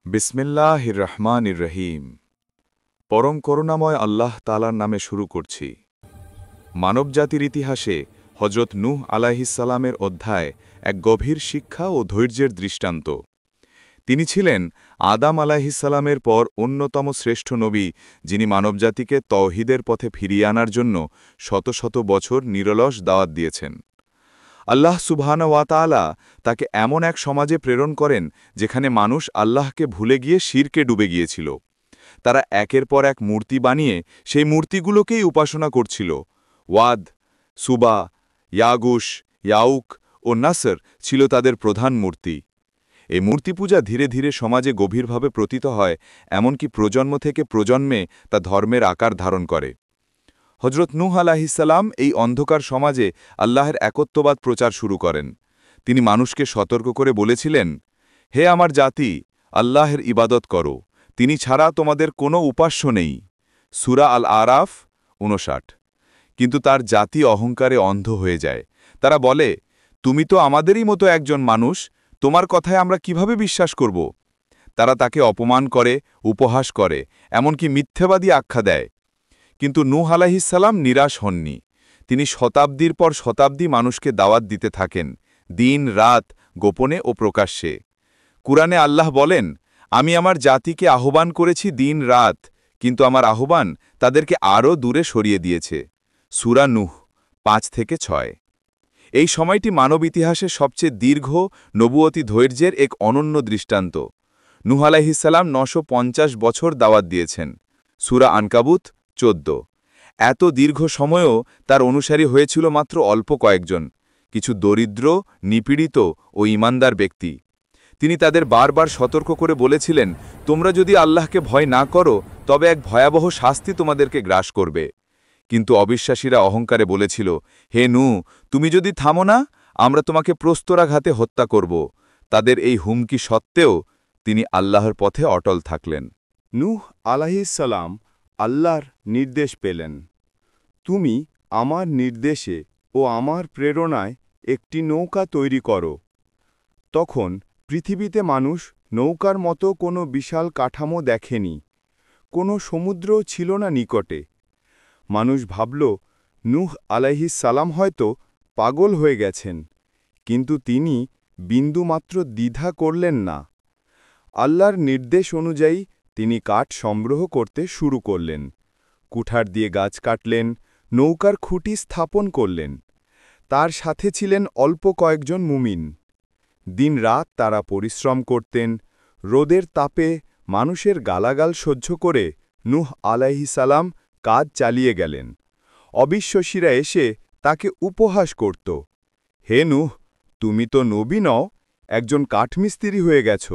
বিসমিল্লাহির রহমানির রহিম। পরম করুণাময় আল্লাহ তাআলার নামে শুরু করছি। মানবজাতির ইতিহাসে হজরত নূহ আলাইহিসসালামের অধ্যায় এক গভীর শিক্ষা ও ধৈর্যের দৃষ্টান্ত। তিনি ছিলেন আদম আলাইহিসসালামের পর অন্যতম শ্রেষ্ঠ নবী, যিনি মানবজাতিকে তৌহিদের পথে ফিরিয়ে আনার জন্য শত শত বছর নিরলস দাওয়াত দিয়েছেন। আল্লাহ সুবহানাহু ওয়া তাআলা তাকে এমন এক সমাজে প্রেরণ করেন যেখানে মানুষ আল্লাহকে ভুলে গিয়ে শিরকে ডুবে গিয়েছিল। তারা একের পর এক মূর্তি বানিয়ে সেই মূর্তিগুলোকেই উপাসনা করছিল। ওয়াদ, সুবা, ইয়াগুশ, ইয়াউক ও নাসর ছিল তাদের প্রধান মূর্তি। এই মূর্তি পূজা ধীরে ধীরে সমাজে গভীরভাবে প্রতীত হয়, এমনকি প্রজন্ম থেকে প্রজন্মে তা ধর্মের আকার ধারণ করে। হজরত নূহ আলাইহিসসালাম এই অন্ধকার সমাজে আল্লাহর একত্ববাদ প্রচার শুরু করেন। তিনি মানুষকে সতর্ক করে বলেছিলেন, হে আমার জাতি, আল্লাহর ইবাদত করো, তিনি ছাড়া তোমাদের কোনো উপাস্য নেই। সূরা আল আরাফ ৫৯। কিন্তু তার জাতি অহংকারে অন্ধ হয়ে যায়। তারা বলে, তুমি তো আমাদেরই মতো একজন মানুষ, তোমার কথায় আমরা কিভাবে বিশ্বাস করব? তারা তাকে অপমান করে, উপহাস করে, এমনকি মিথ্যাবাদী আখ্যা দেয়। কিন্তু নূহ আলাইহিসসালাম নিরাশ হননি। তিনি শতাব্দীর পর শতাব্দী মানুষকে দাওয়াত দিতে থাকেন, দিন রাত, গোপনে ও প্রকাশ্যে। কুরআনে আল্লাহ বলেন, আমি আমার জাতিকে আহ্বান করেছি দিন রাত, কিন্তু আমার আহ্বান তাদেরকে আরও দূরে সরিয়ে দিয়েছে। সূরা নূহ ৫-৬। এই সময়টি মানব ইতিহাসের সবচেয়ে দীর্ঘ নবুয়তি ধৈর্যের এক অনন্য দৃষ্টান্ত। নূহ আলাইহিসসালাম ৯৫০ বছর দাওয়াত দিয়েছেন। সূরা আনকাবুত ১৪। এত দীর্ঘ সময়েও তার অনুসারী হয়েছিল মাত্র অল্প কয়েকজন, কিছু দরিদ্র, নিপীড়িত ও ঈমানদার ব্যক্তি। তিনি তাদের বারবার সতর্ক করে বলেছিলেন, তোমরা যদি আল্লাহকে ভয় না করো তবে এক ভয়াবহ শাস্তি তোমাদেরকে গ্রাস করবে। কিন্তু অবিশ্বাসীরা অহংকারে বলেছিল, হে নূহ, তুমি যদি থামো না, আমরা তোমাকে প্রস্তরাঘাতে হত্যা করব। তাদের এই হুমকি সত্ত্বেও তিনি আল্লাহর পথে অটল থাকলেন। নূহ আলাইহিসসালাম আল্লাহর নির্দেশ পেলেন, তুমি আমার নির্দেশে ও আমার প্রেরণায় একটি নৌকা তৈরি করো। তখন পৃথিবীতে মানুষ নৌকার মতো কোনো বিশাল কাঠামো দেখেনি, কোনো সমুদ্রও ছিল না নিকটে। মানুষ ভাবল, নূহ আলাইহিসসালাম হয়তো পাগল হয়ে গেছেন, কিন্তু তিনি বিন্দুমাত্র দ্বিধা করলেন না। আল্লাহর নির্দেশ অনুযায়ী তিনি কাঠ সংগ্রহ করতে শুরু করলেন। কুঠার দিয়ে গাছ কাটলেন, নৌকার খুঁটি স্থাপন করলেন। তার সাথে ছিলেন অল্প কয়েকজন মুমিন। দিনরাত তারা পরিশ্রম করতেন। রোদের তাপে মানুষের গালাগাল সহ্য করে নূহ আলাইহিসসালাম কাজ চালিয়ে গেলেন। অবিশ্বাসীরা এসে তাকে উপহাস করত, হে নূহ, তুমি তো নবী নও, একজন কাঠমিস্ত্রি হয়ে গেছ।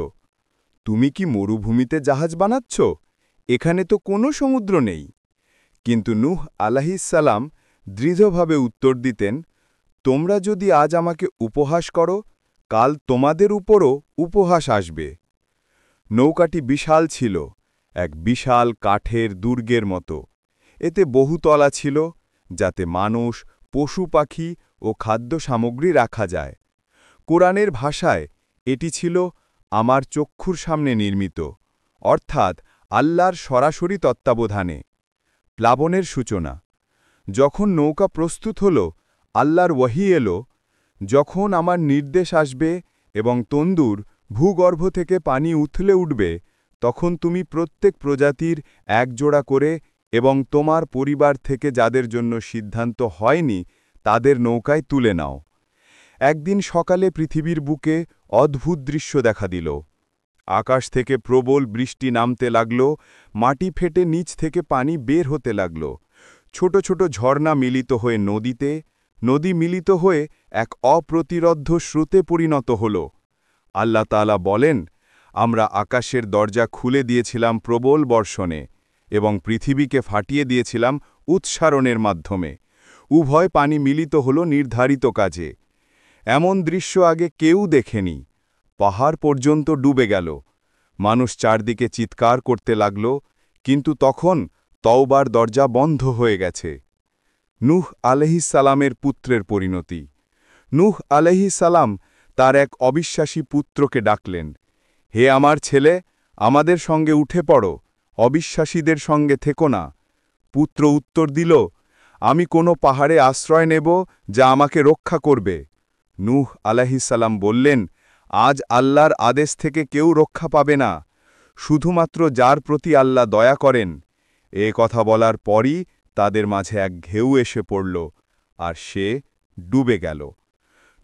তুমি কি মরুভূমিতে জাহাজ বানাচ্ছ? এখানে তো কোনো সমুদ্র নেই। কিন্তু নূহ আলাইহিসসালাম দৃঢ়ভাবে উত্তর দিতেন, তোমরা যদি আজ আমাকে উপহাস করো, কাল তোমাদের উপরও উপহাস আসবে। নৌকাটি বিশাল ছিল, এক বিশাল কাঠের দুর্গের মতো। এতে বহুতলা ছিল, যাতে মানুষ, পশু পাখি ও খাদ্য সামগ্রী রাখা যায়। কোরআনের ভাষায় এটি ছিল আমার চক্ষুর সামনে নির্মিত, অর্থাৎ আল্লাহর সরাসরি তত্ত্বাবধানে। প্লাবনের সূচনা। যখন নৌকা প্রস্তুত হল, আল্লাহর ওয়াহী এলো, যখন আমার নির্দেশ আসবে এবং তন্দুর ভূগর্ভ থেকে পানি উথলে উঠবে, তখন তুমি প্রত্যেক প্রজাতির এক জোড়া করে এবং তোমার পরিবার থেকে যাদের জন্য সিদ্ধান্ত হয়নি তাদের নৌকায় তুলে নাও। একদিন সকালে পৃথিবীর বুকে অদ্ভুত দৃশ্য দেখা দিল। আকাশ থেকে প্রবল বৃষ্টি নামতে লাগল, মাটি ফেটে নিচ থেকে পানি বের হতে লাগল। ছোট ছোট ঝর্ণা মিলিত হয়ে নদীতে, নদী মিলিত হয়ে এক অপ্রতিরোধ্য স্রোতে পরিণত হল। আল্লাহ তাআলা বলেন, আমরা আকাশের দরজা খুলে দিয়েছিলাম প্রবল বর্ষণে এবং পৃথিবীকে ফাটিয়ে দিয়েছিলাম উৎসারণের মাধ্যমে। উভয় পানি মিলিত হল নির্ধারিত কাজে। এমন দৃশ্য আগে কেউ দেখেনি। পাহাড় পর্যন্ত ডুবে গেল। মানুষ চারদিকে চিৎকার করতে লাগল, কিন্তু তখন তওবার দরজা বন্ধ হয়ে গেছে। নূহ আলাইহিসসালামের পুত্রের পরিণতি। নূহ আলাইহিসসালাম তার এক অবিশ্বাসী পুত্রকে ডাকলেন, হে আমার ছেলে, আমাদের সঙ্গে উঠে পড়ো, অবিশ্বাসীদের সঙ্গে থেকো না। পুত্র উত্তর দিল, আমি কোনো পাহাড়ে আশ্রয় নেব যা আমাকে রক্ষা করবে। নূহ আলাইহিসসালাম বললেন, আজ আল্লাহর আদেশ থেকে কেউ রক্ষা পাবে না, শুধুমাত্র যার প্রতি আল্লাহ দয়া করেন। এ কথা বলার পরই তাদের মাঝে এক ঢেউ এসে পড়ল, আর সে ডুবে গেল।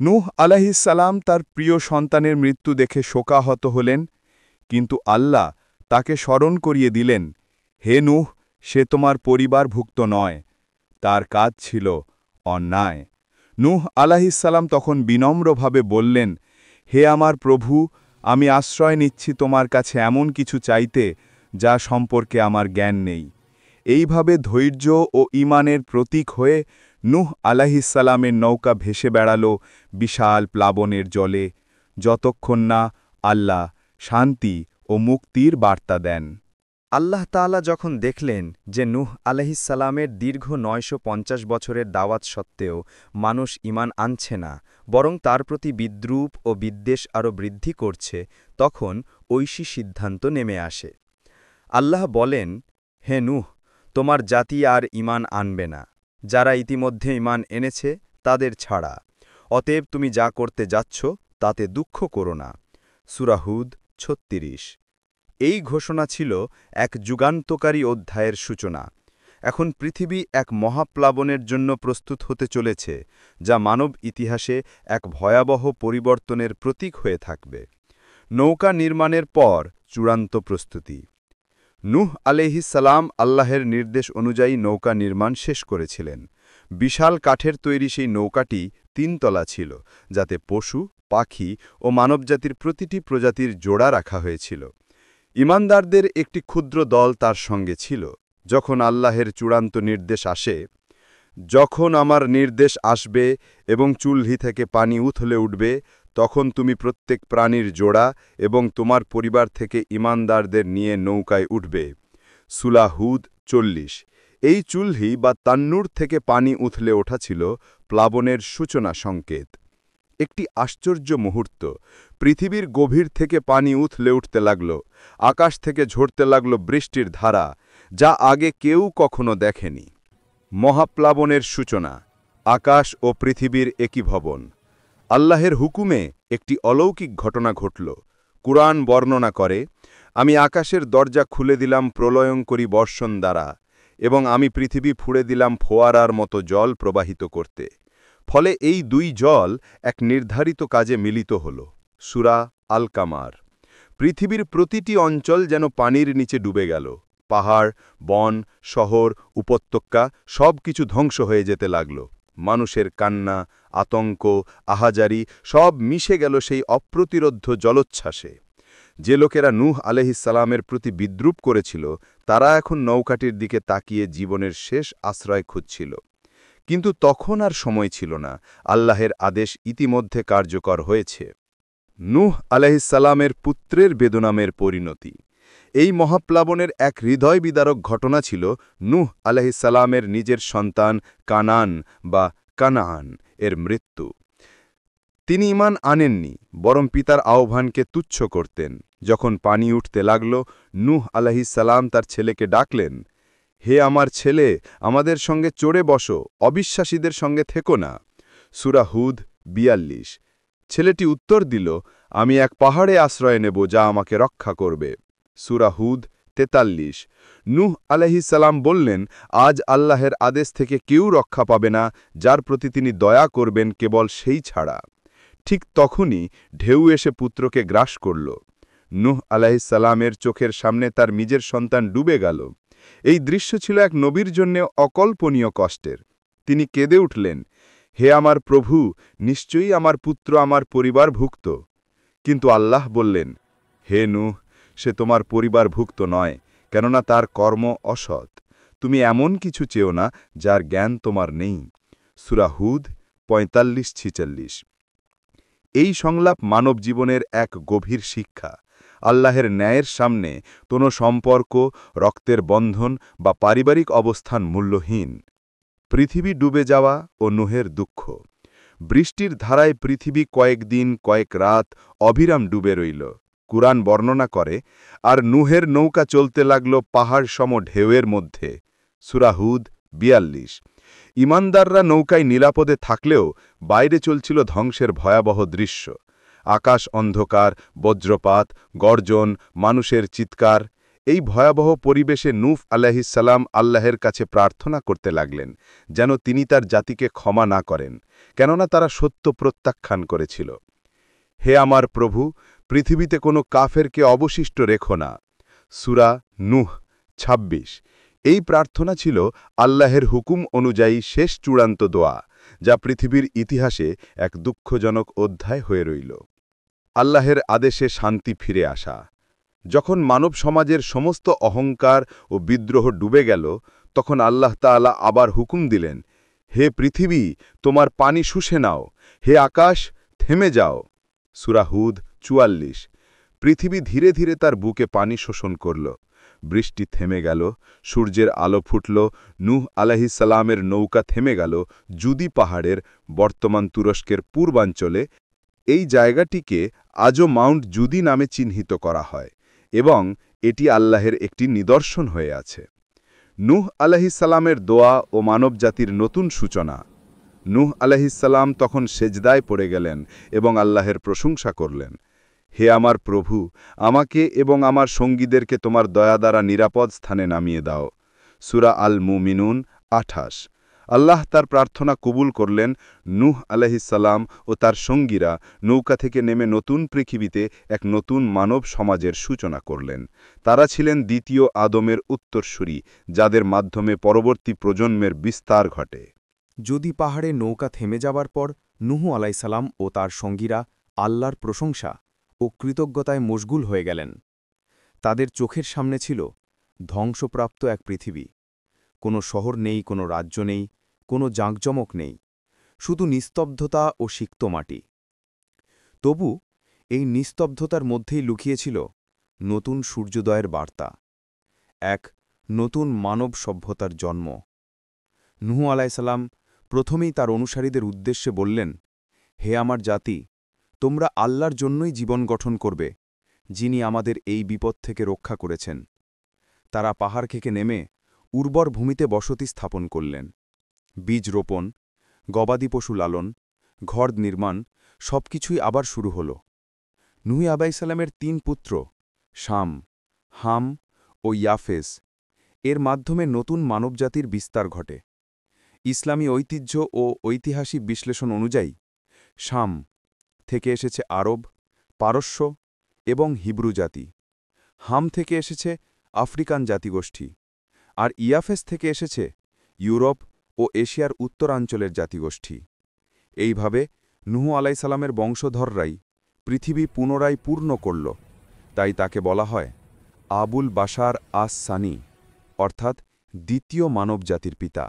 নূহ আলাইহিসসালাম তার প্রিয় সন্তানের মৃত্যু দেখে শোকাহত হলেন, কিন্তু আল্লাহ তাকে স্মরণ করিয়ে দিলেন, হে নূহ, সে তোমার পরিবারভুক্ত নয়, তার কাজ ছিল অন্যায়। নূহ আলাইহিসসালাম তখন বিনম্রভাবে বললেন, হে আমার প্রভু, আমি আশ্রয় নিচ্ছি তোমার কাছে এমন কিছু চাইতে যা সম্পর্কে আমার জ্ঞান নেই। এইভাবে ধৈর্য ও ঈমানের প্রতীক হয়ে নূহ আলাইহিসসালামের নৌকা ভেসে বেড়াল বিশাল প্লাবনের জলে, যতক্ষণ না আল্লাহ শান্তি ও মুক্তির বার্তা দেন। আল্লাহ তাআলা যখন দেখলেন যে নূহ আলাইহিসসালামের দীর্ঘ ৯৫০ বছরের দাওয়াত সত্ত্বেও মানুষ ঈমান আনছে না, বরং তার প্রতি বিদ্রূপ ও বিদ্বেষ আরও বৃদ্ধি করছে, তখন ঐশী সিদ্ধান্ত নেমে আসে। আল্লাহ বলেন, হে নূহ, তোমার জাতি আর ঈমান আনবে না, যারা ইতিমধ্যে ঈমান এনেছে তাদের ছাড়া। অতএব তুমি যা করতে যাচ্ছ তাতে দুঃখ করো না। সূরা হুদ ৩৬। এই ঘোষণা ছিল এক যুগান্তকারী অধ্যায়ের সূচনা। এখন পৃথিবী এক মহাপ্লাবনের জন্য প্রস্তুত হতে চলেছে, যা মানব ইতিহাসে এক ভয়াবহ পরিবর্তনের প্রতীক হয়ে থাকবে। নৌকা নির্মাণের পর চূড়ান্ত প্রস্তুতি। নূহ আলাইহিসসালাম আল্লাহের নির্দেশ অনুযায়ী নৌকা নির্মাণ শেষ করেছিলেন। বিশাল কাঠের তৈরি সেই নৌকাটি ৩ তলা ছিল, যাতে পশু, পাখি ও মানবজাতির প্রতিটি প্রজাতির জোড়া রাখা হয়েছিল। ঈমানদারদের একটি ক্ষুদ্র দল তার সঙ্গে ছিল। যখন আল্লাহের চূড়ান্ত নির্দেশ আসে, যখন আমার নির্দেশ আসবে এবং চুল্হি থেকে পানি উথলে উঠবে, তখন তুমি প্রত্যেক প্রাণীর জোড়া এবং তোমার পরিবার থেকে ঈমানদারদের নিয়ে নৌকায় উঠবে। সূরা হুদ ৪০। এই চুল্হি বা তান্নুর থেকে পানি উথলে ওঠা ছিল প্লাবনের সূচনা সংকেত। একটি আশ্চর্য মুহূর্ত। পৃথিবীর গভীর থেকে পানি উথলে উঠতে লাগল, আকাশ থেকে ঝরতে লাগল বৃষ্টির ধারা, যা আগে কেউ কখনো দেখেনি। মহাপ্লাবনের সূচনা, আকাশ ও পৃথিবীর একীভবন। আল্লাহের হুকুমে একটি অলৌকিক ঘটনা ঘটল। কুরআন বর্ণনা করে, আমি আকাশের দরজা খুলে দিলাম প্রলয়ঙ্করী বর্ষণ দ্বারা, এবং আমি পৃথিবী ফুঁড়ে দিলাম ফোয়ারার মতো জল প্রবাহিত করতে। ফলে এই দুই জল এক নির্ধারিত কাজে মিলিত হল। সূরা আল কামার। পৃথিবীর প্রতিটি অঞ্চল যেন পানির নিচে ডুবে গেল। পাহাড়, বন, শহর, উপত্যকা সব কিছু ধ্বংস হয়ে যেতে লাগল। মানুষের কান্না, আতঙ্ক, আহাজারি সব মিশে গেল সেই অপ্রতিরোধ্য জলোচ্ছ্বাসে। যে লোকেরা নূহ আলাইহিসসালামের প্রতি বিদ্রূপ করেছিল, তারা এখন নৌকাটির দিকে তাকিয়ে জীবনের শেষ আশ্রয় খুঁজছিল। কিন্তু তখন আর সময় ছিল না, আল্লাহের আদেশ ইতিমধ্যে কার্যকর হয়েছে। নূহ আলাইহিসসালামের পুত্রের বেদনামের পরিণতি। এই মহাপ্লাবনের এক হৃদয় বিদারক ঘটনা ছিল নূহ আলাইহিসসালামের নিজের সন্তান কানান বা কানাআন এর মৃত্যু। তিনি ঈমান আনেননি, বরং পিতার আহ্বানকে তুচ্ছ করতেন। যখন পানি উঠতে লাগল, নূহ আলাইহিসসালাম তার ছেলেকে ডাকলেন, হে আমার ছেলে, আমাদের সঙ্গে চড়ে বসো, অবিশ্বাসীদের সঙ্গে থেকো না। সূরা হুদ ৪২। ছেলেটি উত্তর দিল, আমি এক পাহাড়ে আশ্রয় নেব যা আমাকে রক্ষা করবে। সূরা হুদ ৪৩। নূহ আলাইহিসসালাম বললেন, আজ আল্লাহের আদেশ থেকে কেউ রক্ষা পাবে না, যার প্রতি তিনি দয়া করবেন কেবল সেই ছাড়া। ঠিক তখনই ঢেউ এসে পুত্রকে গ্রাস করল। নূহ আলাইহিসসালামের চোখের সামনে তার নিজের সন্তান ডুবে গেল। এই দৃশ্য ছিল এক নবীর জন্য অকল্পনীয় কষ্টের। তিনি কেঁদে উঠলেন, হে আমার প্রভু, নিশ্চয়ই আমার পুত্র আমার পরিবারভুক্ত। কিন্তু আল্লাহ বললেন, হে নূহ, সে তোমার পরিবারভুক্ত নয়, কেননা তার কর্ম অসৎ। তুমি এমন কিছু চেও না যার জ্ঞান তোমার নেই। সূরা হুদ ৪৫-৪৬। এই সংলাপ মানব জীবনের এক গভীর শিক্ষা। আল্লাহের ন্যায়ের সামনে কোনো সম্পর্ক, রক্তের বন্ধন বা পারিবারিক অবস্থান মূল্যহীন। পৃথিবী ডুবে যাওয়া ও নূহের দুঃখ। বৃষ্টির ধারায় পৃথিবী কয়েকদিন, কয়েক রাত অবিরাম ডুবে রইল। কুরআন বর্ণনা করে, আর নূহের নৌকা চলতে লাগল পাহাড় সম ঢেউয়ের মধ্যে। সূরা হুদ ৪২। ইমানদাররা নৌকায় নিরাপদে থাকলেও বাইরে চলছিল ধ্বংসের ভয়াবহ দৃশ্য। আকাশ অন্ধকার, বজ্রপাত, গর্জন, মানুষের চিৎকার। এই ভয়াবহ পরিবেশে নূহ আলাইহিসসালাম আল্লাহের কাছে প্রার্থনা করতে লাগলেন, যেন তিনি তার জাতিকে ক্ষমা না করেন, কেননা তারা সত্য প্রত্যাখ্যান করেছিল। হে আমার প্রভু, পৃথিবীতে কোনো কাফেরকে অবশিষ্ট রেখো না। সূরা নূহ ২৬। এই প্রার্থনা ছিল আল্লাহের হুকুম অনুযায়ী শেষ চূড়ান্ত দোয়া, যা পৃথিবীর ইতিহাসে এক দুঃখজনক অধ্যায় হয়ে রইল। আল্লাহের আদেশে শান্তি ফিরে আসা। যখন মানব সমাজের সমস্ত অহংকার ও বিদ্রোহ ডুবে গেল, তখন আল্লাহ তাআলা আবার হুকুম দিলেন, হে পৃথিবী, তোমার পানি শুষে নাও, হে আকাশ, থেমে যাও। সূরা হুদ ৪৪। পৃথিবী ধীরে ধীরে তার বুকে পানি শোষণ করল। বৃষ্টি থেমে গেল, সূর্যের আলো ফুটল, নূহ আলাইহিসসালামের নৌকা থেমে গেল জুদি পাহাড়ের, বর্তমান তুরস্কের পূর্বাঞ্চলে। এই জায়গাটিকে আজও মাউন্ট জুদি নামে চিহ্নিত করা হয় এবং এটি আল্লাহের একটি নিদর্শন হয়ে আছে। নূহ আলাইহিসসালামের দোয়া ও মানবজাতির নতুন সূচনা। নূহ আলাইহিসসালাম তখন সেজদায় পড়ে গেলেন এবং আল্লাহের প্রশংসা করলেন, হে আমার প্রভু, আমাকে এবং আমার সঙ্গীদেরকে তোমার দয়া দ্বারা নিরাপদ স্থানে নামিয়ে দাও। সূরা আল মুমিনুন ২৮। আল্লাহ তার প্রার্থনা কবুল করলেন। নূহ আলাইহিসসালাম ও তার সঙ্গীরা নৌকা থেকে নেমে নতুন পৃথিবীতে এক নতুন মানব সমাজের সূচনা করলেন। তারা ছিলেন দ্বিতীয় আদমের উত্তরসূরি, যাদের মাধ্যমে পরবর্তী প্রজন্মের বিস্তার ঘটে। যদি পাহাড়ে নৌকা থেমে যাবার পর নূহ আলাইসালাম ও তার সঙ্গীরা আল্লাহর প্রশংসা ও কৃতজ্ঞতায় মশগুল হয়ে গেলেন। তাদের চোখের সামনে ছিল ধ্বংসপ্রাপ্ত এক পৃথিবী। কোনো শহর নেই, কোনো রাজ্য নেই, কোনো জাঁকজমক নেই, শুধু নিস্তব্ধতা ও সিক্ত মাটি। তবু এই নিস্তব্ধতার মধ্যেই লুকিয়েছিল নতুন সূর্যোদয়ের বার্তা, এক নতুন মানব সভ্যতার জন্ম। নূহ আলাইসাল্লাম প্রথমেই তার অনুসারীদের উদ্দেশ্যে বললেন, হে আমার জাতি, তোমরা আল্লাহর জন্যই জীবন গঠন করবে, যিনি আমাদের এই বিপদ থেকে রক্ষা করেছেন। তারা পাহাড় থেকে নেমে উর্বর ভূমিতে বসতি স্থাপন করলেন। বীজ রোপণ, গবাদি পশু লালন, ঘর নির্মাণ সবকিছুই আবার শুরু হল। নূহ আলাইহিসসালামের ৩ পুত্র শাম, হাম ও ইয়াফেস এর মাধ্যমে নতুন মানবজাতির বিস্তার ঘটে। ইসলামী ঐতিহ্য ও ঐতিহাসিক বিশ্লেষণ অনুযায়ী শাম থেকে এসেছে আরব, পারস্য এবং হিব্রু জাতি। হাম থেকে এসেছে আফ্রিকান জাতিগোষ্ঠী, আর ইয়াফেস থেকে এসেছে ইউরোপ ও এশিয়ার উত্তরাঞ্চলের জাতিগোষ্ঠী। এইভাবে নূহ আলাইসাল্লামের বংশধররাই পৃথিবী পুনরায় পূর্ণ করল। তাই তাকে বলা হয় আবুল বাশার আস সানি, অর্থাৎ দ্বিতীয় মানবজাতির পিতা।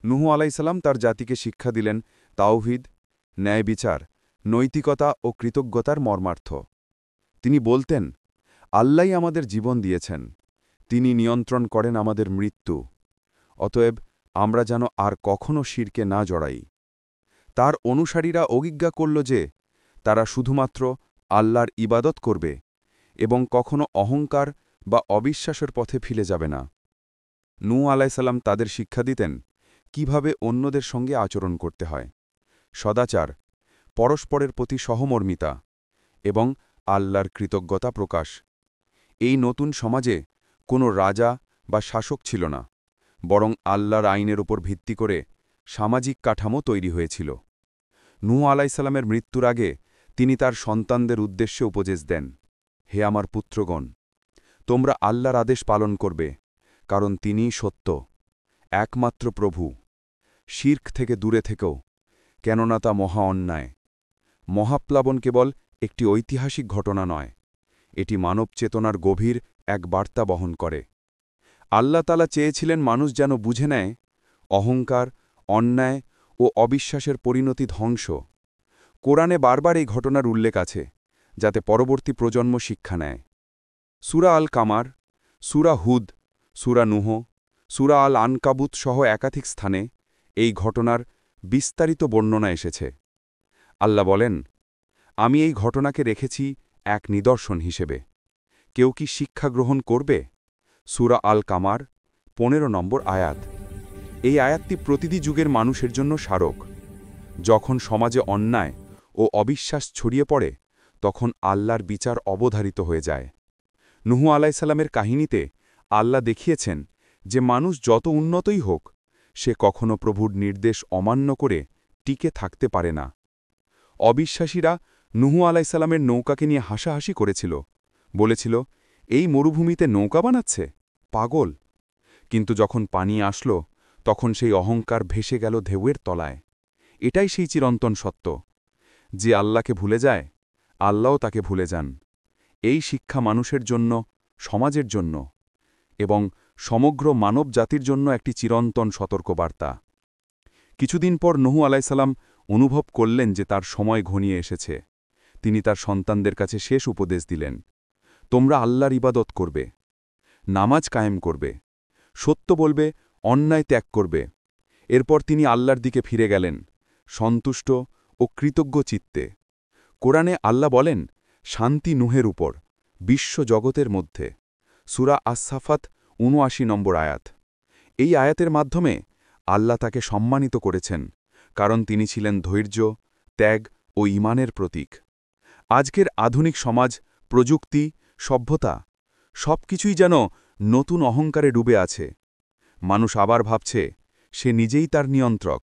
নূহ আলাইসাল্লাম তার জাতিকে শিক্ষা দিলেন তাওহীদ, ন্যায় বিচার, নৈতিকতা ও কৃতজ্ঞতার মর্মার্থ। তিনি বলতেন, আল্লাহই আমাদের জীবন দিয়েছেন, তিনি নিয়ন্ত্রণ করেন আমাদের মৃত্যু, অতএব আমরা যেন আর কখনও শিরকে না জড়াই। তার অনুসারীরা অভিজ্ঞা করল যে তারা শুধুমাত্র আল্লাহর ইবাদত করবে এবং কখনো অহংকার বা অবিশ্বাসের পথে ফিরে যাবে না। নূহ আলাইসাল্লাম তাদের শিক্ষা দিতেন কিভাবে অন্যদের সঙ্গে আচরণ করতে হয়, সদাচার, পরস্পরের প্রতি সহমর্মিতা এবং আল্লাহর কৃতজ্ঞতা প্রকাশ। এই নতুন সমাজে কোনো রাজা বা শাসক ছিল না, বরং আল্লাহর আইনের উপর ভিত্তি করে সামাজিক কাঠামো তৈরি হয়েছিল। নূহ আলাইসাল্লামের মৃত্যুর আগে তিনি তার সন্তানদের উদ্দেশ্যে উপদেশ দেন, হে আমার পুত্রগণ, তোমরা আল্লাহর আদেশ পালন করবে, কারণ তিনিই সত্য, একমাত্র প্রভু। শির্ক থেকে দূরে থেকেও, কেননা তা মহা অন্যায়। মহাপ্লাবন কেবল একটি ঐতিহাসিক ঘটনা নয়, এটি মানব চেতনার গভীর এক বার্তা বহন করে। আল্লাহ তাআলা চেয়েছিলেন মানুষ যেন বুঝে নেয় অহংকার, অন্যায় ও অবিশ্বাসের পরিণতি ধ্বংস। কোরআনে বারবার এই ঘটনার উল্লেখ আছে, যাতে পরবর্তী প্রজন্ম শিক্ষা নেয়। সূরা আল কামার, সূরা হুদ, সূরা নূহ, সূরা আল আনকাবুত সহ একাধিক স্থানে এই ঘটনার বিস্তারিত বর্ণনা এসেছে। আল্লাহ বলেন, আমি এই ঘটনাকে রেখেছি এক নিদর্শন হিসেবে। কেউ কি শিক্ষা গ্রহণ করবে? সূরা আল কামার 15 নম্বর আয়াত। এই আয়াতটি প্রতিটি যুগের মানুষের জন্য স্মারক। যখন সমাজে অন্যায় ও অবিশ্বাস ছড়িয়ে পড়ে তখন আল্লাহর বিচার অবধারিত হয়ে যায়। নূহ আলাইসাল্লামের কাহিনীতে আল্লাহ দেখিয়েছেন যে মানুষ যত উন্নতই হোক সে কখনো প্রভুর নির্দেশ অমান্য করে টিকে থাকতে পারে না। অবিশ্বাসীরা নূহ আলাইসাল্লামের নৌকাকে নিয়ে হাসাহাসি করেছিল, বলেছিল, এই মরুভূমিতে নৌকা বানাচ্ছে, পাগল। কিন্তু যখন পানি আসলো তখন সেই অহংকার ভেসে গেল ঢেউয়ের তলায়। এটাই সেই চিরন্তন সত্য। যে আল্লাহকে ভুলে যায় আল্লাহও তাকে ভুলে যান। এই শিক্ষা মানুষের জন্য, সমাজের জন্য এবং সমগ্র মানব জাতির জন্য একটি চিরন্তন সতর্কবার্তা। কিছুদিন পর নূহ আলাইসাল্লাম অনুভব করলেন যে তার সময় ঘনিয়ে এসেছে। তিনি তার সন্তানদের কাছে শেষ উপদেশ দিলেন, তোমরা আল্লাহর ইবাদত করবে, নামাজ কায়েম করবে, সত্য বলবে, অন্যায় ত্যাগ করবে। এরপর তিনি আল্লাহর দিকে ফিরে গেলেন, সন্তুষ্ট ও কৃতজ্ঞ চিত্তে। কোরআনে আল্লাহ বলেন, শান্তি নূহের উপর, বিশ্ব জগতের মধ্যে। সূরা আস-সাফাত ৭৯ নম্বর আয়াত। এই আয়াতের মাধ্যমে আল্লাহ তাকে সম্মানিত করেছেন, কারণ তিনি ছিলেন ধৈর্য, ত্যাগ ও ঈমানের প্রতীক। আজকের আধুনিক সমাজ, প্রযুক্তি, সভ্যতা সবকিছুই যেন নতুন অহংকারে ডুবে আছে। মানুষ আবার ভাবছে সে নিজেই তার নিয়ন্ত্রক,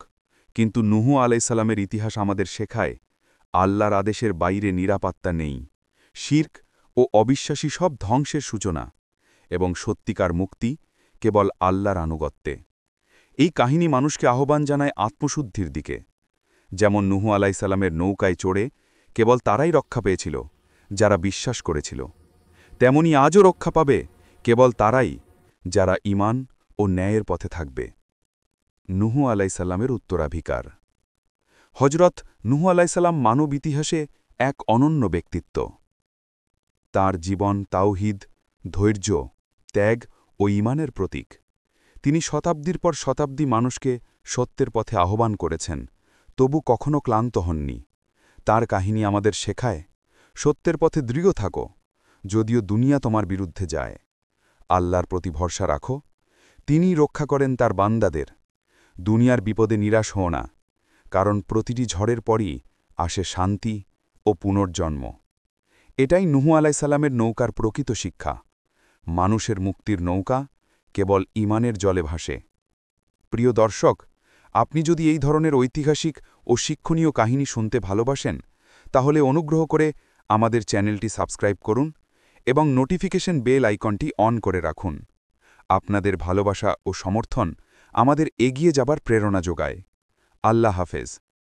কিন্তু নূহ আলাইসাল্লামের ইতিহাস আমাদের শেখায় আল্লাহর আদেশের বাইরে নিরাপত্তা নেই। শিরক ও অবিশ্বাসী সব ধ্বংসের সূচনা, এবং সত্যিকার মুক্তি কেবল আল্লাহর আনুগত্যে। এই কাহিনী মানুষকে আহ্বান জানায় আত্মশুদ্ধির দিকে। যেমন নূহ আলাইসাল্লামের নৌকায় চড়ে কেবল তারাই রক্ষা পেয়েছিল যারা বিশ্বাস করেছিল, তেমনি আজও রক্ষা পাবে কেবল তারাই যারা ঈমান ও ন্যায়ের পথে থাকবে। নূহ আলাইসাল্লামের উত্তরাধিকার। হজরত নূহ আলাইসাল্লাম মানব ইতিহাসে এক অনন্য ব্যক্তিত্ব। তাঁর জীবন তাওহীদ, ধৈর্য, ত্যাগ ও ঈমানের প্রতীক। তিনি শতাব্দীর পর শতাব্দী মানুষকে সত্যের পথে আহ্বান করেছেন, তবু কখনো ক্লান্ত হননি। তার কাহিনী আমাদের শেখায়, সত্যের পথে দৃঢ় থাকো, যদিও দুনিয়া তোমার বিরুদ্ধে যায়। আল্লাহর প্রতি ভরসা রাখো, তিনিই রক্ষা করেন তার বান্দাদের। দুনিয়ার বিপদে নিরাশ হও না, কারণ প্রতিটি ঝড়ের পরই আসে শান্তি ও পুনর্জন্ম। এটাই নূহ আলাইসাল্লামের নৌকার প্রকৃত শিক্ষা। মানুষের মুক্তির নৌকা কেবল ঈমানের জলে ভাসে। প্রিয় দর্শক, আপনি যদি এই ধরনের ঐতিহাসিক ও শিক্ষণীয় কাহিনী শুনতে ভালোবাসেন, তাহলে অনুগ্রহ করে আমাদের চ্যানেলটি সাবস্ক্রাইব করুন এবং নোটিফিকেশন বেল আইকনটি অন করে রাখুন। আপনাদের ভালোবাসা ও সমর্থন আমাদের এগিয়ে যাবার প্রেরণা যোগায়। আল্লাহ হাফেজ।